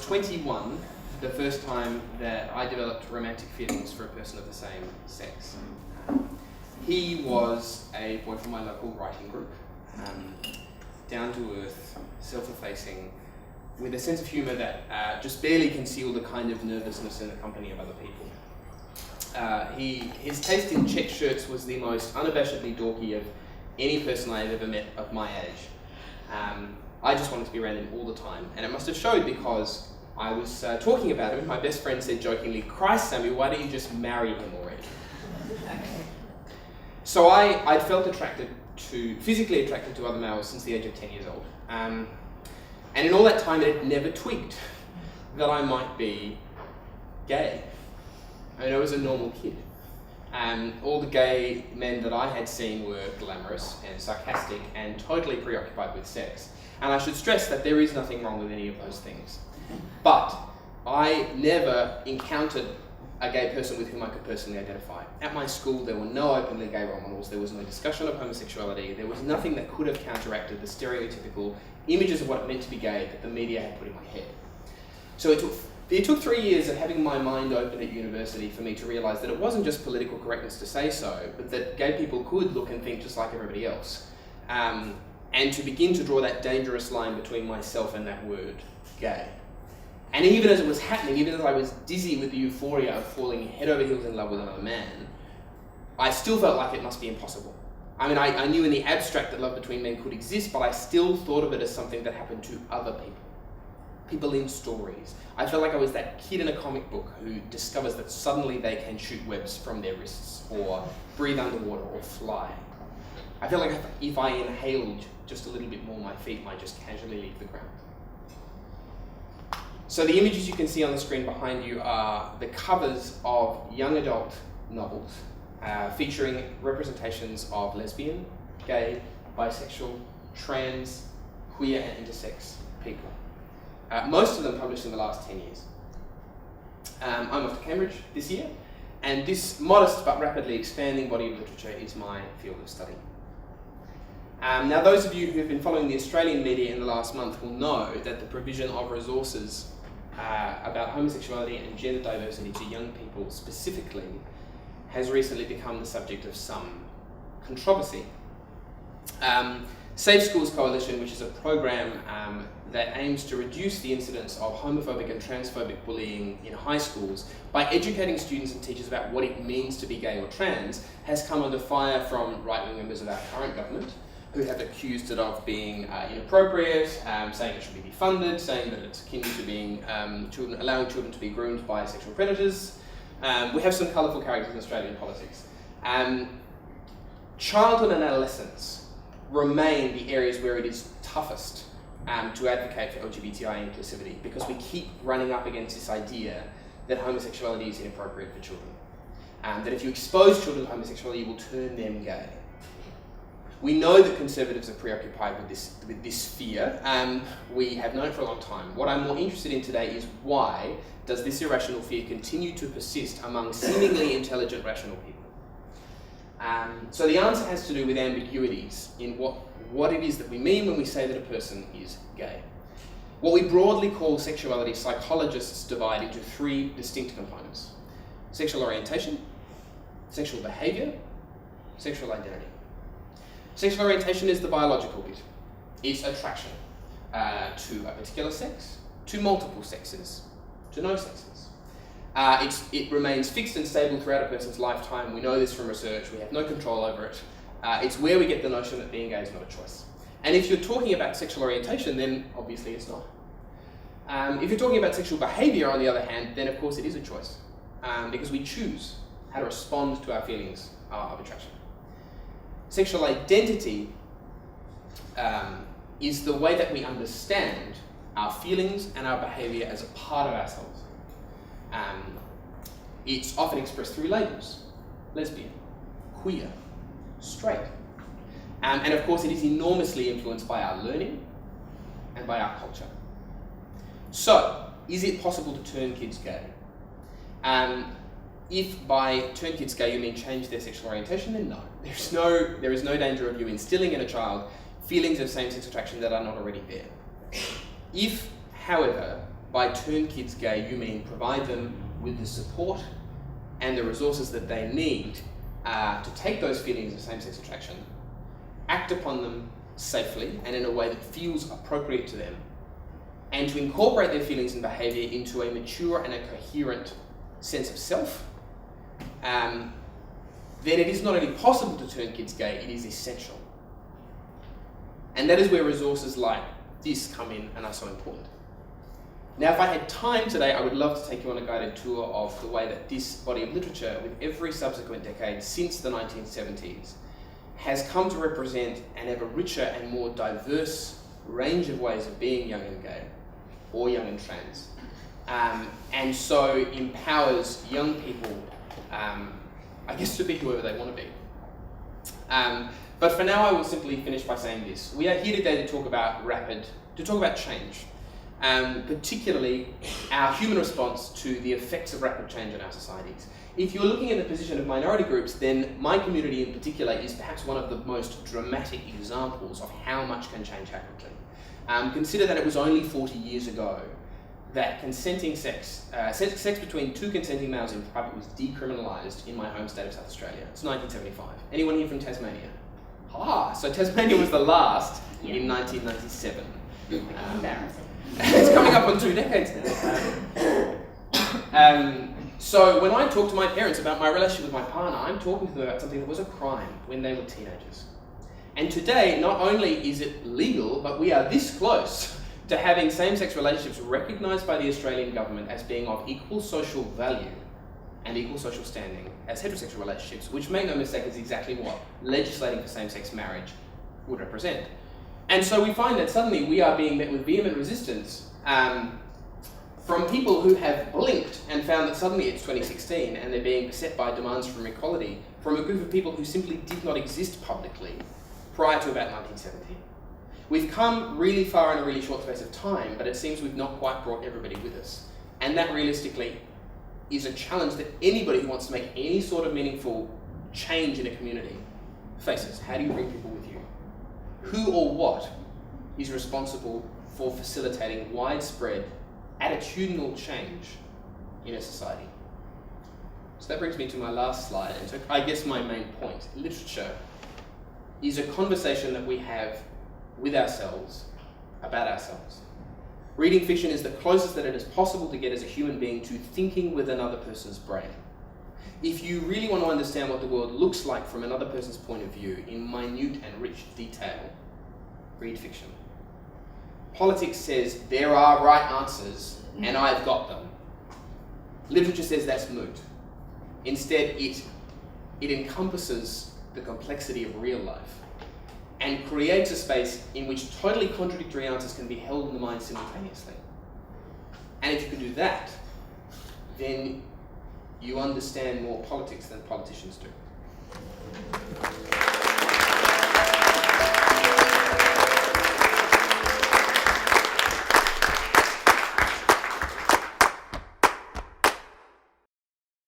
21 the first time that I developed romantic feelings for a person of the same sex. He was a boy from my local writing group, down to earth, self-effacing, with a sense of humour that just barely concealed a kind of nervousness in the company of other people. His taste in check shirts was the most unabashedly dorky of any person I had ever met of my age. I just wanted to be around him all the time, and it must have showed because I was talking about him. My best friend said jokingly, "Christ, Sammy, why don't you just marry him already?" So I felt physically attracted to other males since the age of 10 years old. And in all that time, it had never twigged that I might be gay. I mean, I was a normal kid. All the gay men that I had seen were glamorous and sarcastic and totally preoccupied with sex. And I should stress that there is nothing wrong with any of those things. But I never encountered a gay person with whom I could personally identify. At my school, there were no openly gay role models, there was no discussion of homosexuality, there was nothing that could have counteracted the stereotypical images of what it meant to be gay that the media had put in my head. So it took 3 years of having my mind open at university for me to realise that it wasn't just political correctness to say so, but that gay people could look and think just like everybody else. And to begin to draw that dangerous line between myself and that word, gay. And even as it was happening, even as I was dizzy with the euphoria of falling head over heels in love with another man, I still felt like it must be impossible. I mean, I knew in the abstract that love between men could exist, but I still thought of it as something that happened to other people in stories. I felt like I was that kid in a comic book who discovers that suddenly they can shoot webs from their wrists, or breathe underwater, or fly. I felt like if I inhaled just a little bit more, my feet might just casually leave the ground. So the images you can see on the screen behind you are the covers of young adult novels featuring representations of lesbian, gay, bisexual, trans, queer and intersex people. Most of them published in the last 10 years. I'm off to Cambridge this year, and this modest but rapidly expanding body of literature is my field of study. Now, those of you who have been following the Australian media in the last month will know that the provision of resources about homosexuality and gender diversity to young people specifically has recently become the subject of some controversy. Safe Schools Coalition, which is a program that aims to reduce the incidence of homophobic and transphobic bullying in high schools by educating students and teachers about what it means to be gay or trans, has come under fire from right-wing members of our current government, who have accused it of being inappropriate, saying it should be defunded, saying that it's akin to being allowing children to be groomed by sexual predators. We have some colourful characters in Australian politics. Childhood and adolescence remain the areas where it is toughest to advocate for LGBTI inclusivity, because we keep running up against this idea that homosexuality is inappropriate for children. That if you expose children to homosexuality, you will turn them gay. We know that conservatives are preoccupied with this fear. We have known it for a long time. What I'm more interested in today is why does this irrational fear continue to persist among seemingly intelligent, rational people? So the answer has to do with ambiguities in what it is that we mean when we say that a person is gay. What we broadly call sexuality, psychologists divide into 3 distinct components: sexual orientation, sexual behaviour, sexual identity. Sexual orientation is the biological bit. It's attraction to a particular sex, to multiple sexes, to no sexes. It remains fixed and stable throughout a person's lifetime. We know this from research. We have no control over it. It's where we get the notion that being gay is not a choice. And if you're talking about sexual orientation, then obviously it's not. If you're talking about sexual behaviour, on the other hand, then of course it is a choice, because we choose how to respond to our feelings of attraction. Sexual identity is the way that we understand our feelings and our behaviour as a part of ourselves. It's often expressed through labels: lesbian, queer, straight. And of course it is enormously influenced by our learning and by our culture. So, is it possible to turn kids gay? If by turn kids gay you mean change their sexual orientation, then no. There is no danger of you instilling in a child feelings of same-sex attraction that are not already there. If, however, by turn kids gay, you mean provide them with the support and the resources that they need to take those feelings of same-sex attraction, act upon them safely and in a way that feels appropriate to them, and to incorporate their feelings and behaviour into a mature and a coherent sense of self, then it is not only possible to turn kids gay, it is essential. And that is where resources like this come in and are so important. Now, if I had time today, I would love to take you on a guided tour of the way that this body of literature, with every subsequent decade since the 1970s, has come to represent an ever richer and more diverse range of ways of being young and gay, or young and trans, and so empowers young people, I guess, to be whoever they want to be. But for now, I will simply finish by saying this: we are here today to talk about change, particularly our human response to the effects of rapid change in our societies. If you're looking at the position of minority groups, then my community in particular is perhaps one of the most dramatic examples of how much can change rapidly. Consider that it was only 40 years ago that consenting sex between two consenting males in private was decriminalised in my home state of South Australia. It's 1975. Anyone here from Tasmania? So Tasmania was the last in 1997. Embarrassing. It's coming up on 2 decades now. So when I talk to my parents about my relationship with my partner, I'm talking to them about something that was a crime when they were teenagers. And today, not only is it legal, but we are this close to having same-sex relationships recognised by the Australian government as being of equal social value and equal social standing as heterosexual relationships, which, make no mistake, is exactly what legislating for same-sex marriage would represent. And so we find that suddenly we are being met with vehement resistance from people who have blinked and found that suddenly it's 2016 and they're being beset by demands from equality from a group of people who simply did not exist publicly prior to about 1970. We've come really far in a really short space of time, but it seems we've not quite brought everybody with us. And that realistically is a challenge that anybody who wants to make any sort of meaningful change in a community faces. How do you bring people with you? Who or what is responsible for facilitating widespread attitudinal change in a society? So that brings me to my last slide, and so I guess my main point. Literature is a conversation that we have with ourselves, about ourselves. Reading fiction is the closest that it is possible to get as a human being to thinking with another person's brain. If you really want to understand what the world looks like from another person's point of view in minute and rich detail, read fiction. Politics says there are right answers and I've got them. Literature says that's moot. Instead, it encompasses the complexity of real life and creates a space in which totally contradictory answers can be held in the mind simultaneously. And if you can do that, then you understand more politics than politicians do.